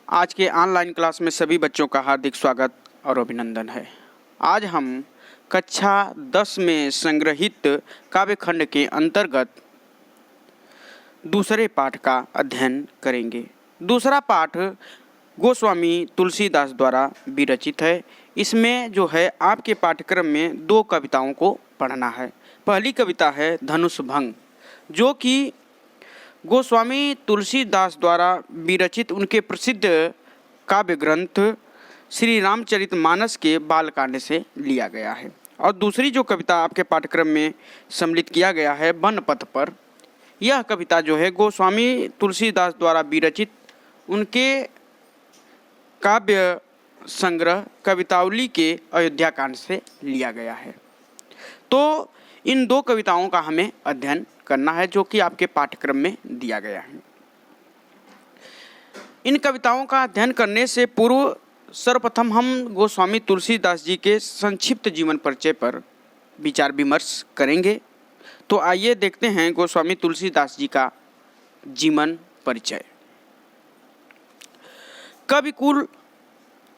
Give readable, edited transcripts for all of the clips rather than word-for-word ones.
आज के online class में सभी बच्चों का हार्दिक स्वागत और अभिनंदन है। आज हम कक्षा 10 में संग्रहित काव्यखंड के अंतर्गत दूसरे पाठ का अध्ययन करेंगे। दूसरा पाठ गोस्वामी तुलसीदास द्वारा विरचित है। इसमें जो है आपके पाठ्यक्रम में दो कविताओं को पढ़ना है। पहली कविता है धनुष भंग, जो कि गोस्वामी तुलसीदास द्वारा विरचित उनके प्रसिद्ध काव्य ग्रंथ श्री रामचरितमानस के बालकांड से लिया गया है। और दूसरी जो कविता आपके पाठ्यक्रम में सम्मिलित किया गया है वन पथ पर, यह कविता जो है गोस्वामी तुलसीदास द्वारा विरचित उनके काव्य संग्रह कवितावली के अयोध्या कांड से लिया गया है। तो इन दो कविताओं का हमें अध्ययन करना है जो कि आपके पाठ्यक्रम में दिया गया है। इन कविताओं का अध्ययन करने से पूर्व सर्वप्रथम हम गोस्वामी तुलसीदास जी के संक्षिप्त जीवन परिचय पर विचार विमर्श करेंगे। तो आइए देखते हैं गोस्वामी तुलसीदास जी का जीवन परिचय। कविकुल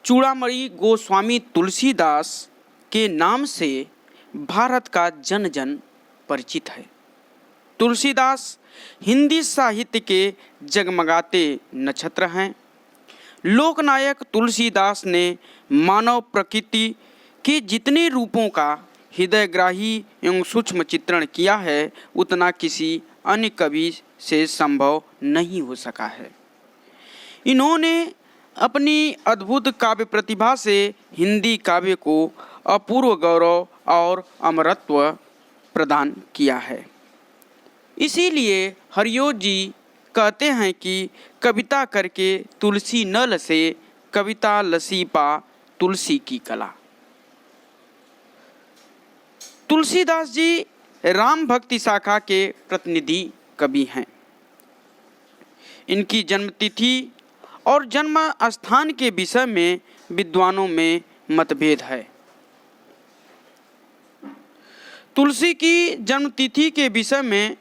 चूड़ामणि गोस्वामी तुलसीदास के नाम से भारत का जन जन परिचित है। तुलसीदास हिंदी साहित्य के जगमगाते नक्षत्र हैं। लोकनायक तुलसीदास ने मानव प्रकृति के जितने रूपों का हृदयग्राही एवं सूक्ष्म चित्रण किया है उतना किसी अन्य कवि से संभव नहीं हो सका है। इन्होंने अपनी अद्भुत काव्य प्रतिभा से हिंदी काव्य को अपूर्व गौरव और अमरत्व प्रदान किया है। इसीलिए हरिओ जी कहते हैं कि कविता करके तुलसी न लसे, कविता लसी पा तुलसी की कला। तुलसीदास जी राम भक्ति शाखा के प्रतिनिधि कवि हैं। इनकी जन्मतिथि और जन्म स्थान के विषय में विद्वानों में मतभेद है। तुलसी की जन्मतिथि के विषय में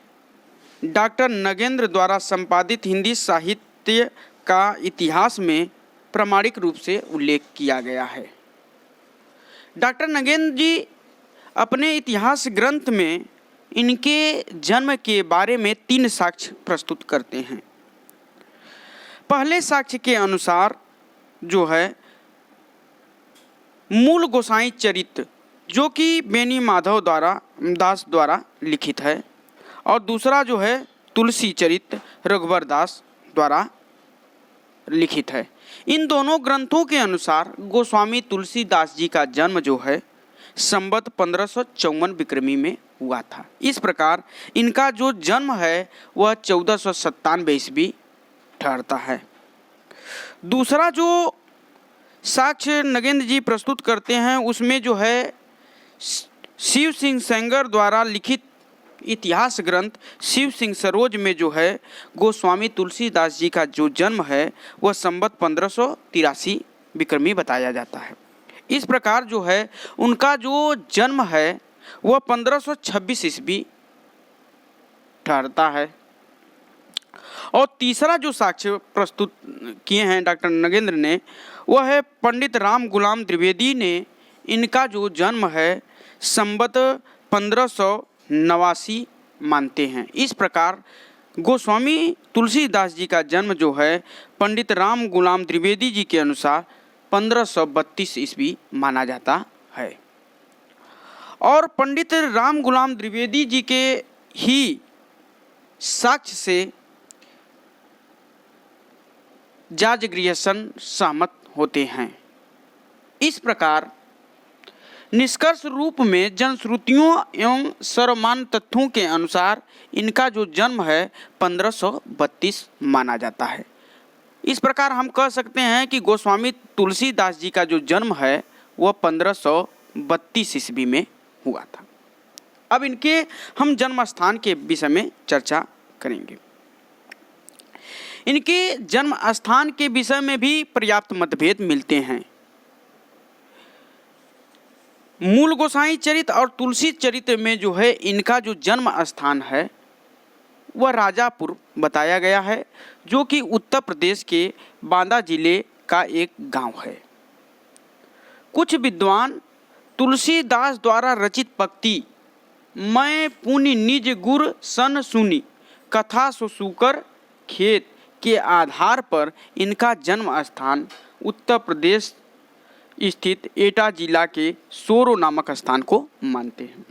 डॉक्टर नगेंद्र द्वारा संपादित हिंदी साहित्य का इतिहास में प्रामाणिक रूप से उल्लेख किया गया है। डॉक्टर नगेंद्र जी अपने इतिहास ग्रंथ में इनके जन्म के बारे में 3 साक्ष्य प्रस्तुत करते हैं। पहले साक्ष्य के अनुसार जो है मूल गोसाई चरित्र जो कि बेनी माधव दास द्वारा लिखित है, और दूसरा जो है तुलसी चरित्र रघुवर दास द्वारा लिखित है। इन दोनों ग्रंथों के अनुसार गोस्वामी तुलसीदास जी का जन्म जो है संवत 1554 विक्रमी में हुआ था। इस प्रकार इनका जो जन्म है वह 1497 ईस्वी ठहरता है। दूसरा जो साक्ष्य नगेंद्र जी प्रस्तुत करते हैं उसमें जो है शिव सिंह सेंगर द्वारा लिखित इतिहास ग्रंथ शिव सिंह सरोज में जो है गोस्वामी तुलसीदास जी का जो जन्म है वह संवत 1583 विक्रमी बताया जाता है। इस प्रकार जो है उनका जो जन्म है वह 1526 ईस्वी ठहरता है। और तीसरा जो साक्ष्य प्रस्तुत किए हैं डॉक्टर नगेंद्र ने वह है पंडित राम गुलाम द्विवेदी ने इनका जो जन्म है संवत 1589 मानते हैं। इस प्रकार गोस्वामी तुलसीदास जी का जन्म जो है पंडित राम गुलाम द्विवेदी जी के अनुसार 1532 ईस्वी माना जाता है। और पंडित राम गुलाम द्विवेदी जी के ही साक्ष्य से जाज ग्रियर्सन सहमत होते हैं। इस प्रकार निष्कर्ष रूप में जनश्रुतियों एवं सर्वमान्य तथ्यों के अनुसार इनका जो जन्म है 1532 माना जाता है। इस प्रकार हम कह सकते हैं कि गोस्वामी तुलसीदास जी का जो जन्म है वह 1532 ईस्वी में हुआ था। अब इनके हम जन्म स्थान के विषय में चर्चा करेंगे। इनके जन्म स्थान के विषय में भी पर्याप्त मतभेद मिलते हैं। मूल गोसाई चरित्र और तुलसी चरित्र में जो है इनका जो जन्म स्थान है वह राजापुर बताया गया है, जो कि उत्तर प्रदेश के बांदा जिले का एक गांव है। कुछ विद्वान तुलसीदास द्वारा रचित पंक्ति मैं पुनि निज गुर सन सुनी कथा सो सूकर खेत के आधार पर इनका जन्म स्थान उत्तर प्रदेश स्थित एटा जिला के सोरो नामक स्थान को मानते हैं,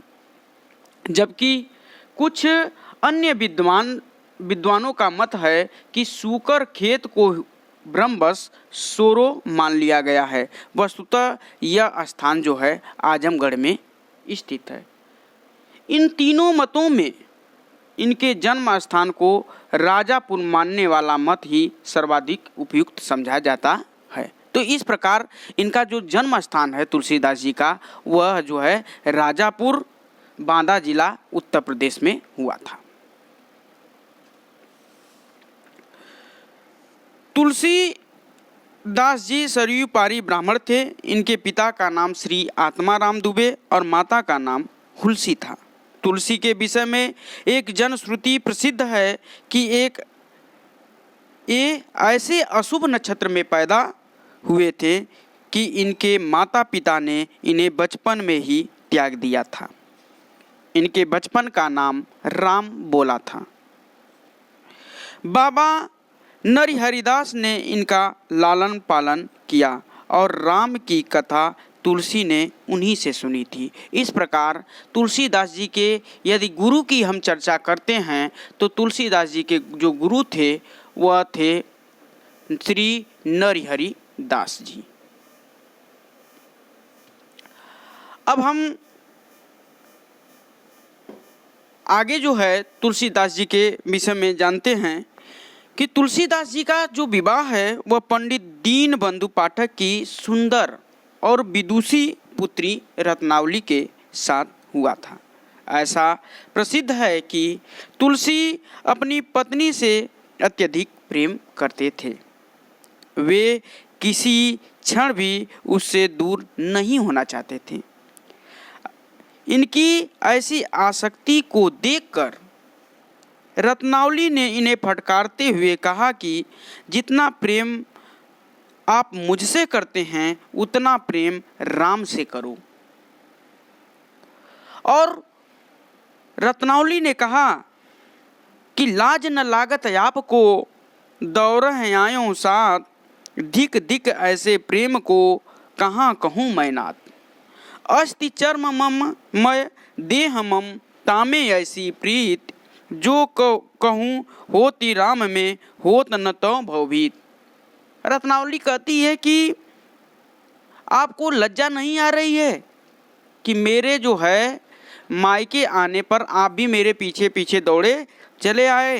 जबकि कुछ अन्य विद्वानों का मत है कि सूकर खेत को ब्रह्मवश सोरो मान लिया गया है। वस्तुतः यह स्थान जो है आजमगढ़ में स्थित है। इन तीनों मतों में इनके जन्म स्थान को राजापुर मानने वाला मत ही सर्वाधिक उपयुक्त समझा जाता है। तो इस प्रकार इनका जो जन्म स्थान है तुलसीदास जी का, वह जो है राजापुर, बांदा जिला, उत्तर प्रदेश में हुआ था। तुलसीदास जी सरयू पारी ब्राह्मण थे। इनके पिता का नाम श्री आत्माराम दुबे और माता का नाम हुलसी था। तुलसी के विषय में एक जनश्रुति प्रसिद्ध है कि ये ऐसे अशुभ नक्षत्र में पैदा हुए थे कि इनके माता पिता ने इन्हें बचपन में ही त्याग दिया था। इनके बचपन का नाम राम बोला था। बाबा नरहरिदास ने इनका लालन पालन किया और राम की कथा तुलसी ने उन्हीं से सुनी थी। इस प्रकार तुलसीदास जी के यदि गुरु की हम चर्चा करते हैं तो तुलसीदास जी के जो गुरु थे वह थे श्री नरहरि दास जी। अब हम आगे जो है तुलसीदास जी के विषय में जानते हैं कि तुलसीदास जी का जो विवाह है वह पंडित दीनबंधु पाठक की सुंदर और विदुषी पुत्री रत्नावली के साथ हुआ था। ऐसा प्रसिद्ध है कि तुलसी अपनी पत्नी से अत्यधिक प्रेम करते थे। वे किसी क्षण भी उससे दूर नहीं होना चाहते थे। इनकी ऐसी आसक्ति को देखकर रत्नावली ने इन्हें फटकारते हुए कहा कि जितना प्रेम आप मुझसे करते हैं उतना प्रेम राम से करो। और रत्नावली ने कहा कि लाज न लागत आपको दौरह आयो साथ, धिक धिक ऐसे प्रेम को कहाँ कहूँ मैं नाथ। अस्ति चर्म मम मय देह मम तामे ऐसी प्रीत, जो कहूँ होती राम में होत न तो भवभीत। रत्नावली कहती है कि आपको लज्जा नहीं आ रही है कि मेरे जो है मायके आने पर आप भी मेरे पीछे पीछे दौड़े चले आए।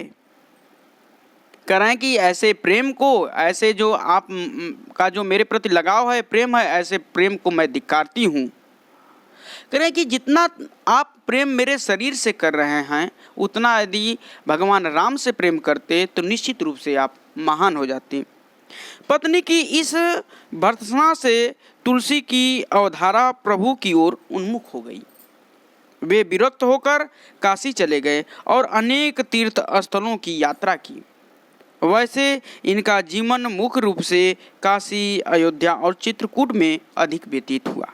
करें कि ऐसे प्रेम को, ऐसे जो आप का जो मेरे प्रति लगाव है, प्रेम है, ऐसे प्रेम को मैं धिक्कारती हूँ। करें कि जितना आप प्रेम मेरे शरीर से कर रहे हैं उतना यदि भगवान राम से प्रेम करते तो निश्चित रूप से आप महान हो जाते। पत्नी की इस भर्त्सना से तुलसी की अवधारा प्रभु की ओर उन्मुख हो गई। वे विरक्त होकर काशी चले गए और अनेक तीर्थ स्थलों की यात्रा की। वैसे इनका जीवन मुख्य रूप से काशी, अयोध्या और चित्रकूट में अधिक व्यतीत हुआ।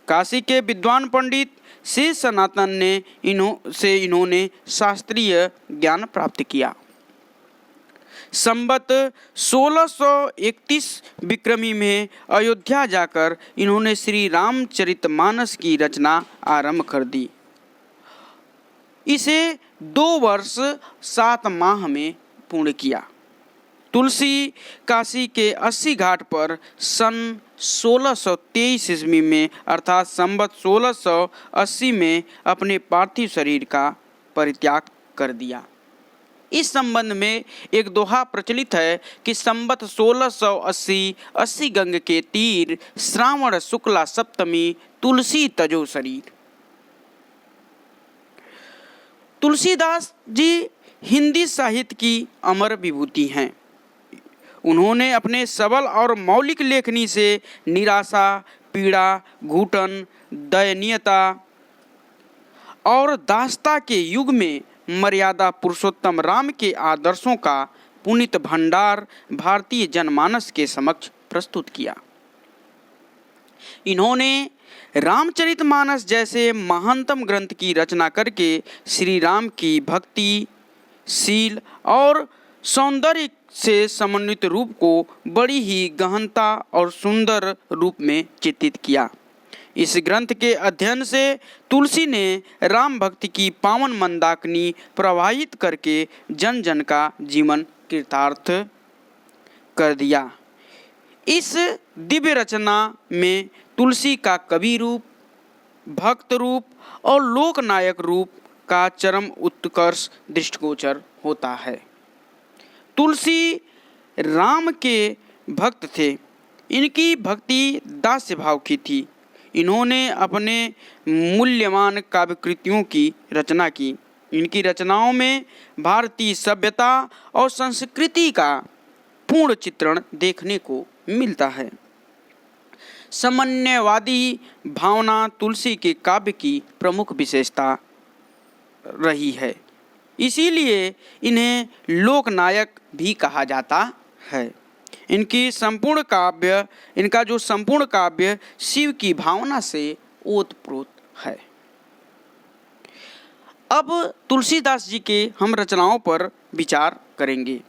काशी के विद्वान पंडित शेष सनातन ने इन्होंने शास्त्रीय ज्ञान प्राप्त किया। संवत 1631 विक्रमी में अयोध्या जाकर इन्होंने श्री रामचरितमानस की रचना आरंभ कर दी। इसे 2 वर्ष 7 माह में पूर्ण किया। तुलसी काशी के 80 घाट पर सन 1623 ईस्वी में अर्थात संवत 1680 में अपने पार्थिव शरीर का परित्याग कर दिया। इस संबंध में एक दोहा प्रचलित है कि संवत 1680 अस्सी गंग के तीर, श्रावण शुक्ला सप्तमी, तुलसी तजो शरीर। तुलसीदास जी हिंदी साहित्य की अमर विभूति हैं। उन्होंने अपने सबल और मौलिक लेखनी से निराशा, पीड़ा, घुटन, दयनीयता और दास्ता के युग में मर्यादा पुरुषोत्तम राम के आदर्शों का पुनीत भंडार भारतीय जनमानस के समक्ष प्रस्तुत किया। इन्होंने रामचरितमानस जैसे महानतम ग्रंथ की रचना करके श्री राम की भक्ति, शील और सौंदर्य से समन्वित रूप को बड़ी ही गहनता और सुंदर रूप में चित्रित किया। इस ग्रंथ के अध्ययन से तुलसी ने राम भक्ति की पावन मंदाकिनी प्रवाहित करके जन जन का जीवन कृतार्थ कर दिया। इस दिव्य रचना में तुलसी का कवि रूप, भक्त रूप और लोकनायक रूप का चरम उत्कर्ष दृष्टिगोचर होता है। तुलसी राम के भक्त थे। इनकी भक्ति दास्य भाव की थी। इन्होंने अपने मूल्यवान काव्यकृतियों की रचना की। इनकी रचनाओं में भारतीय सभ्यता और संस्कृति का पूर्ण चित्रण देखने को मिलता है। समन्वयवादी भावना तुलसी के काव्य की प्रमुख विशेषता रही है। इसीलिए इन्हें लोकनायक भी कहा जाता है। इनका जो संपूर्ण काव्य शिव की भावना से ओतप्रोत है। अब तुलसीदास जी के हम रचनाओं पर विचार करेंगे।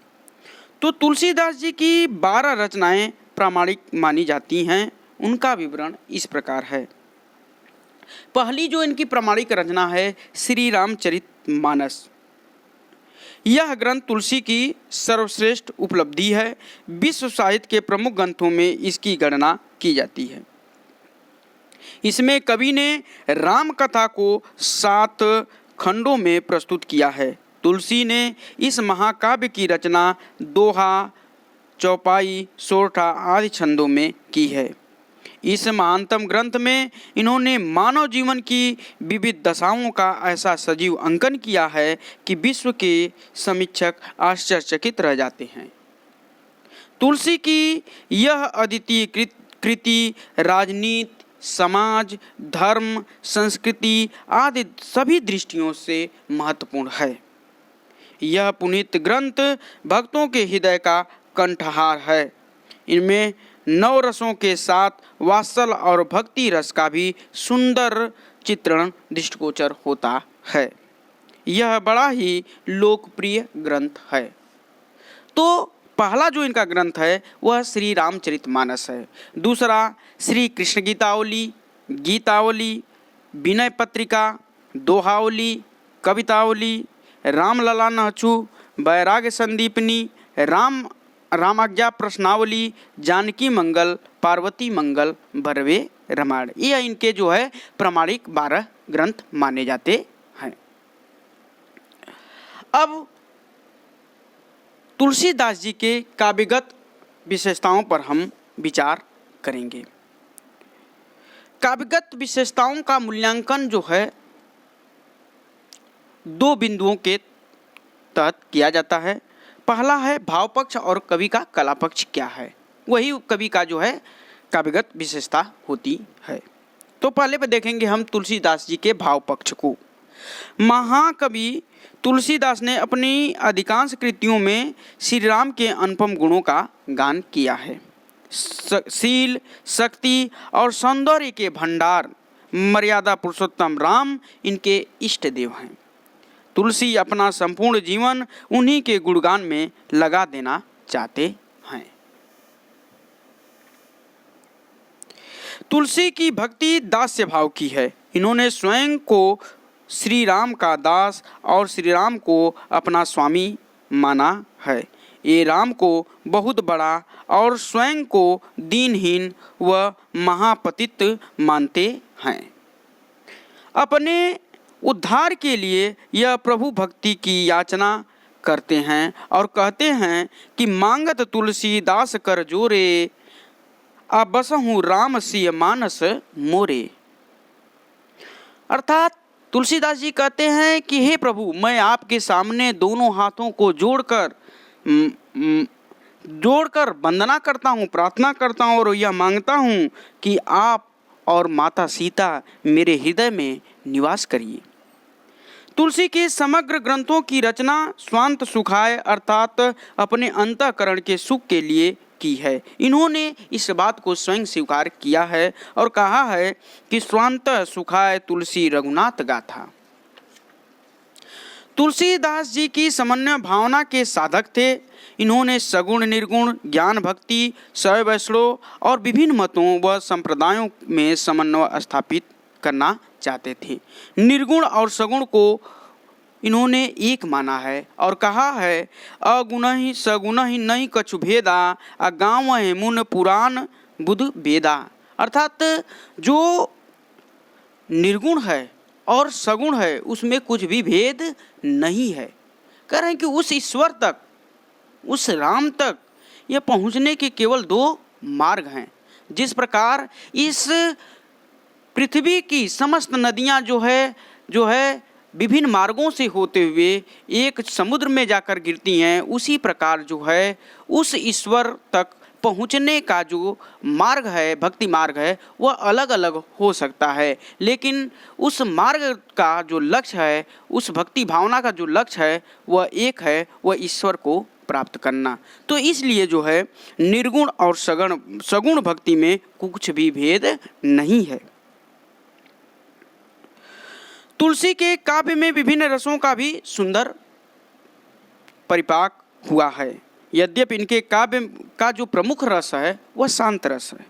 तो तुलसीदास जी की 12 रचनाएं प्रामाणिक मानी जाती हैं। उनका विवरण इस प्रकार है। पहली जो इनकी प्रामाणिक रचना है श्री रामचरितमानस। यह ग्रंथ तुलसी की सर्वश्रेष्ठ उपलब्धि है। विश्व साहित्य के प्रमुख ग्रंथों में इसकी गणना की जाती है। इसमें कवि ने राम कथा को 7 खंडों में प्रस्तुत किया है। तुलसी ने इस महाकाव्य की रचना दोहा, चौपाई, सोरठा आदि छंदों में की है। इस महानतम ग्रंथ में इन्होंने मानव जीवन की विविध दशाओं का ऐसा सजीव अंकन किया है कि विश्व के समीक्षक आश्चर्यचकित रह जाते हैं। तुलसी की यह अद्वितीय कृति राजनीति, समाज, धर्म, संस्कृति आदि सभी दृष्टियों से महत्वपूर्ण है। यह पुनीत ग्रंथ भक्तों के हृदय का कंठहार है। इनमें 9 रसों के साथ वात्सल और भक्ति रस का भी सुंदर चित्रण दृष्टिगोचर होता है। यह बड़ा ही लोकप्रिय ग्रंथ है। तो पहला जो इनका ग्रंथ है वह श्री रामचरितमानस है। दूसरा श्री कृष्ण गीतावली, गीतावली, विनय पत्रिका, दोहावली, कवितावली, रामलला नहचू, वैराग्य संदीपनी, रामाज्ञा प्रश्नावली, जानकी मंगल, पार्वती मंगल, भरवे रामायण। ये इनके जो है प्रामाणिक 12 ग्रंथ माने जाते हैं। अब तुलसीदास जी के काव्यगत विशेषताओं पर हम विचार करेंगे। काव्यगत विशेषताओं का मूल्यांकन जो है 2 बिंदुओं के तहत किया जाता है। पहला है भाव पक्ष और कवि का कला पक्ष क्या है, वही कवि का जो है काव्यगत विशेषता होती है। तो पहले पे देखेंगे हम तुलसीदास जी के भाव पक्ष को। महाकवि तुलसीदास ने अपनी अधिकांश कृतियों में श्री राम के अनुपम गुणों का गान किया है। शील, शक्ति और सौंदर्य के भंडार मर्यादा पुरुषोत्तम राम इनके इष्ट देव हैं। तुलसी अपना संपूर्ण जीवन उन्हीं के गुणगान में लगा देना चाहते हैं। तुलसी की भक्ति दास्य भाव की है। इन्होंने स्वयं को श्री राम का दास और श्री राम को अपना स्वामी माना है। ये राम को बहुत बड़ा और स्वयं को दीनहीन व महापतित मानते हैं। अपने उद्धार के लिए यह प्रभु भक्ति की याचना करते हैं और कहते हैं कि मांगत तुलसीदास कर जोरे, अबसहु राम सिय मानस मोरे। अर्थात तुलसीदास जी कहते हैं कि हे प्रभु, मैं आपके सामने दोनों हाथों को जोड़कर वंदना करता हूँ, प्रार्थना करता हूँ और यह मांगता हूँ कि आप और माता सीता मेरे हृदय में निवास करिए। तुलसी के समग्र ग्रंथों की रचना स्वांत सुखाय अर्थात अपने अंतःकरण के सुख के लिए की है। इन्होंने इस बात को स्वयं स्वीकार किया है और कहा है कि स्वांत सुखाय तुलसी रघुनाथ गाथा। तुलसीदास जी की समन्वय भावना के साधक थे। इन्होंने सगुण निर्गुण ज्ञान भक्ति शैव वैष्णव और विभिन्न मतों व संप्रदायों में समन्वय स्थापित करना चाहते थे। निर्गुण और सगुण को इन्होंने एक माना है और कहा है अगुण ही सगुण ही नहीं कछु भेदा अगाव मुन पुराण बुध वेदा। अर्थात जो निर्गुण है और सगुण है उसमें कुछ भी भेद नहीं है। कह रहे हैं कि उस ईश्वर तक उस राम तक ये पहुँचने के केवल दो मार्ग हैं। जिस प्रकार इस पृथ्वी की समस्त नदियाँ जो है विभिन्न मार्गों से होते हुए एक समुद्र में जाकर गिरती हैं, उसी प्रकार जो है उस ईश्वर तक पहुँचने का जो मार्ग है भक्ति मार्ग है वह अलग अलग हो सकता है, लेकिन उस मार्ग का जो लक्ष्य है उस भक्ति भावना का जो लक्ष्य है वह एक है, वह ईश्वर को प्राप्त करना। तो इसलिए जो है निर्गुण और सगुण भक्ति में कुछ भी भेद नहीं है। तुलसी के काव्य में विभिन्न रसों का भी सुंदर परिपाक हुआ है। यद्यपि इनके काव्य का जो प्रमुख रस है वह शांत रस है,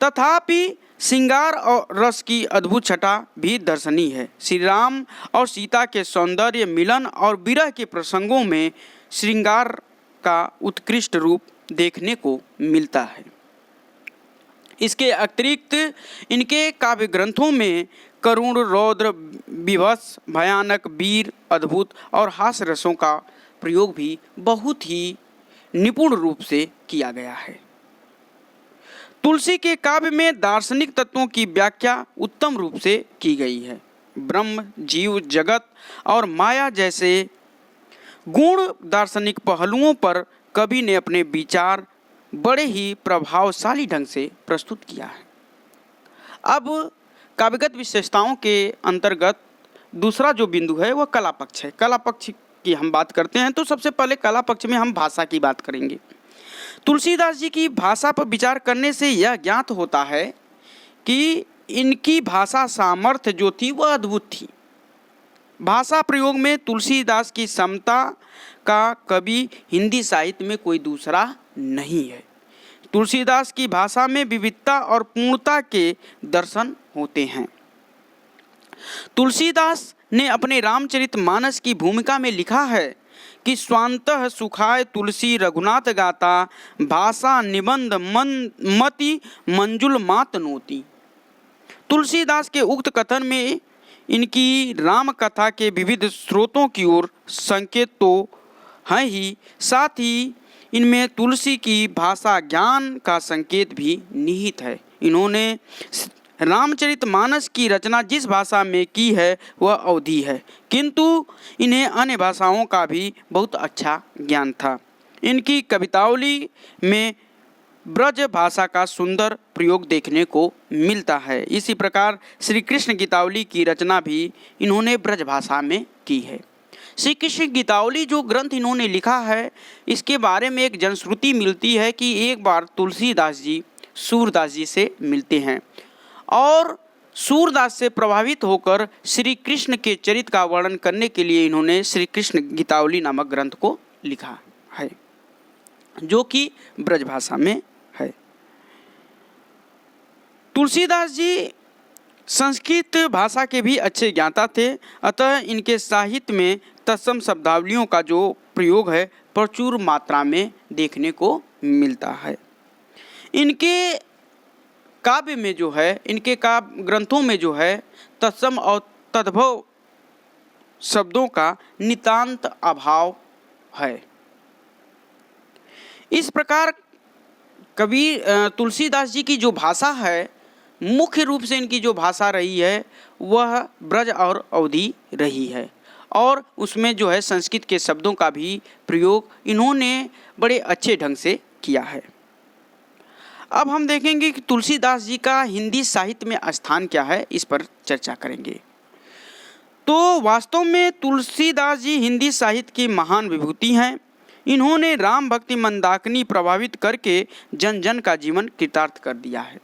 तथापि श्रृंगार और रस की अद्भुत छटा भी दर्शनीय है। श्री राम और सीता के सौंदर्य मिलन और विरह के प्रसंगों में श्रृंगार का उत्कृष्ट रूप देखने को मिलता है। इसके अतिरिक्त इनके काव्य ग्रंथों में करुण रौद्र विभत्स भयानक वीर अद्भुत और हास्य रसों का प्रयोग भी बहुत ही निपुण रूप से किया गया है। तुलसी के काव्य में दार्शनिक तत्वों की व्याख्या उत्तम रूप से की गई है। ब्रह्म जीव जगत और माया जैसे गुण दार्शनिक पहलुओं पर कवि ने अपने विचार बड़े ही प्रभावशाली ढंग से प्रस्तुत किया है। अब काव्यगत विशेषताओं के अंतर्गत दूसरा जो बिंदु है वह कला पक्ष है। कला पक्ष की हम बात करते हैं तो सबसे पहले कला पक्ष में हम भाषा की बात करेंगे। तुलसीदास जी की भाषा पर विचार करने से यह ज्ञात होता है कि इनकी भाषा सामर्थ्य जो थी वह अद्भुत थी। भाषा प्रयोग में तुलसीदास की समता का कवि हिंदी साहित्य में कोई दूसरा नहीं है। तुलसीदास की भाषा में विविधता और पूर्णता के दर्शन होते हैं। तुलसीदास ने अपने रामचरितमानस की भूमिका में लिखा है कि स्वांतः सुखाय तुलसी रघुनाथ गाता भाषा निबंध मति मंजुल मात नोती। तुलसीदास के उक्त कथन में इनकी राम कथा के विविध स्रोतों की ओर संकेत तो हैं ही, साथ ही इनमें तुलसी की भाषा ज्ञान का संकेत भी निहित है। इन्होंने रामचरितमानस की रचना जिस भाषा में की है वह अवधी है, किंतु इन्हें अन्य भाषाओं का भी बहुत अच्छा ज्ञान था। इनकी कवितावली में ब्रज भाषा का सुंदर प्रयोग देखने को मिलता है। इसी प्रकार श्री कृष्ण गीतावली की रचना भी इन्होंने ब्रज भाषा में की है। श्री कृष्ण गीतावली जो ग्रंथ इन्होंने लिखा है, इसके बारे में एक जनश्रुति मिलती है कि एक बार तुलसीदास जी सूरदास जी से मिलते हैं और सूरदास से प्रभावित होकर श्री कृष्ण के चरित्र का वर्णन करने के लिए इन्होंने श्री कृष्ण गीतावली नामक ग्रंथ को लिखा है, जो कि ब्रज भाषा में है। तुलसीदास जी संस्कृत भाषा के भी अच्छे ज्ञाता थे, अतः इनके साहित्य में तत्सम शब्दावलियों का जो प्रयोग है प्रचुर मात्रा में देखने को मिलता है। इनके काव्य में जो है, इनके काव्य ग्रंथों में जो है तत्सम और तद्भव शब्दों का नितांत अभाव है। इस प्रकार कवि तुलसीदास जी की जो भाषा है, मुख्य रूप से इनकी जो भाषा रही है वह ब्रज और अवधी रही है, और उसमें जो है संस्कृत के शब्दों का भी प्रयोग इन्होंने बड़े अच्छे ढंग से किया है। अब हम देखेंगे कि तुलसीदास जी का हिंदी साहित्य में स्थान क्या है, इस पर चर्चा करेंगे। तो वास्तव में तुलसीदास जी हिंदी साहित्य की महान विभूति हैं। इन्होंने राम भक्ति मंदाकिनी प्रभावित करके जन जन का जीवन कृतार्थ कर दिया है।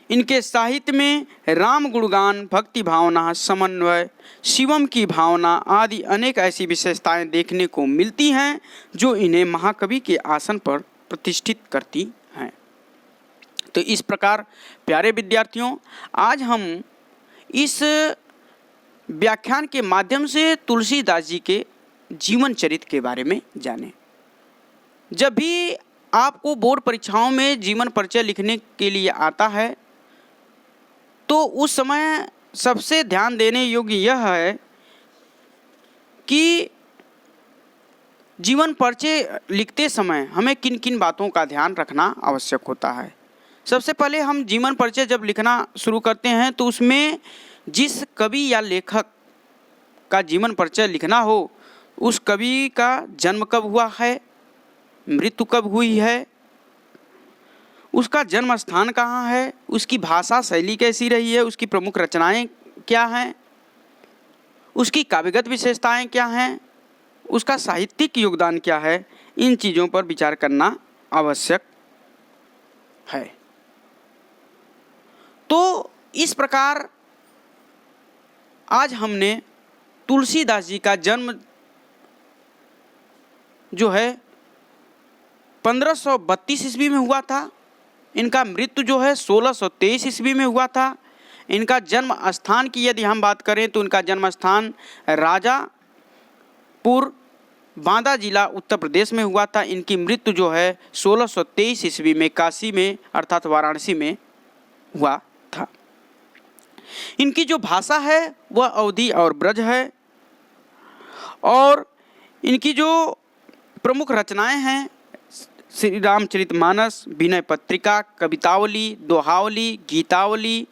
इनके साहित्य में राम गुणगान, भक्ति भावना, समन्वय, शिवम की भावना आदि अनेक ऐसी विशेषताएं देखने को मिलती हैं जो इन्हें महाकवि के आसन पर प्रतिष्ठित करती हैं। तो इस प्रकार प्यारे विद्यार्थियों, आज हम इस व्याख्यान के माध्यम से तुलसीदास जी के जीवन चरित्र के बारे में जाने। जब भी आपको बोर्ड परीक्षाओं में जीवन परिचय लिखने के लिए आता है तो उस समय सबसे ध्यान देने योग्य यह है कि जीवन परिचय लिखते समय हमें किन किन बातों का ध्यान रखना आवश्यक होता है। सबसे पहले हम जीवन परिचय जब लिखना शुरू करते हैं तो उसमें जिस कवि या लेखक का जीवन परिचय लिखना हो उस कवि का जन्म कब हुआ है, मृत्यु कब हुई है, उसका जन्म स्थान कहाँ है, उसकी भाषा शैली कैसी रही है, उसकी प्रमुख रचनाएं क्या हैं, उसकी काव्यगत विशेषताएं क्या हैं, उसका साहित्यिक योगदान क्या है, इन चीज़ों पर विचार करना आवश्यक है। तो इस प्रकार आज हमने तुलसीदास जी का जन्म जो है 1532 ईस्वी में हुआ था, इनका मृत्यु जो है 1623 ईस्वी में हुआ था। इनका जन्म स्थान की यदि हम बात करें तो इनका जन्म स्थान राजापुर, बांदा जिला, उत्तर प्रदेश में हुआ था। इनकी मृत्यु जो है 1623 ईस्वी में काशी में अर्थात वाराणसी में हुआ था। इनकी जो भाषा है वह अवधी और ब्रज है और इनकी जो प्रमुख रचनाएं हैं श्री रामचरितमानस, विनय पत्रिका, कवितावली, दोहावली, गीतावली,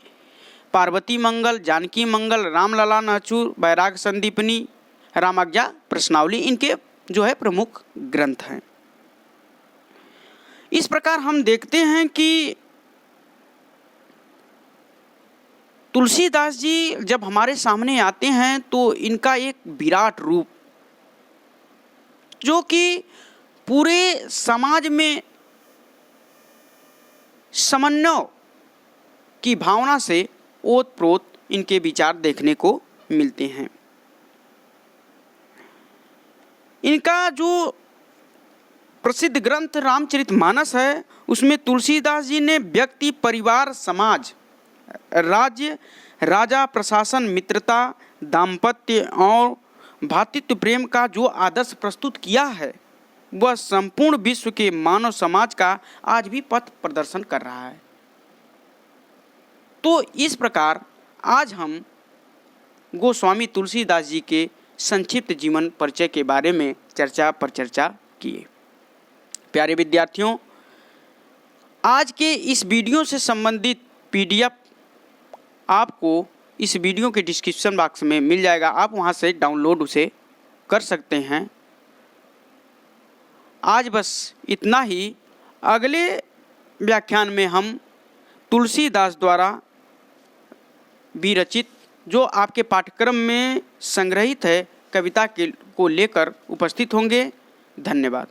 पार्वती मंगल, जानकी मंगल, रामलला नहचूर, बैराग संदीपनी, रामाज्ञा प्रश्नावली इनके जो है प्रमुख ग्रंथ हैं। इस प्रकार हम देखते हैं कि तुलसीदास जी जब हमारे सामने आते हैं तो इनका एक विराट रूप जो कि पूरे समाज में समन्वय की भावना से ओतप्रोत इनके विचार देखने को मिलते हैं। इनका जो प्रसिद्ध ग्रंथ रामचरितमानस है उसमें तुलसीदास जी ने व्यक्ति, परिवार, समाज, राज्य, राजा, प्रशासन, मित्रता, दाम्पत्य और भ्रातृत्व प्रेम का जो आदर्श प्रस्तुत किया है वह संपूर्ण विश्व के मानव समाज का आज भी पथ प्रदर्शन कर रहा है। तो इस प्रकार आज हम गोस्वामी तुलसीदास जी के संक्षिप्त जीवन परिचय के बारे में चर्चा पर चर्चा किए। प्यारे विद्यार्थियों, आज के इस वीडियो से संबंधित PDF आपको इस वीडियो के डिस्क्रिप्शन बॉक्स में मिल जाएगा, आप वहां से डाउनलोड उसे कर सकते हैं। आज बस इतना ही। अगले व्याख्यान में हम तुलसीदास द्वारा विरचित जो आपके पाठ्यक्रम में संग्रहित है कविता को लेकर उपस्थित होंगे। धन्यवाद।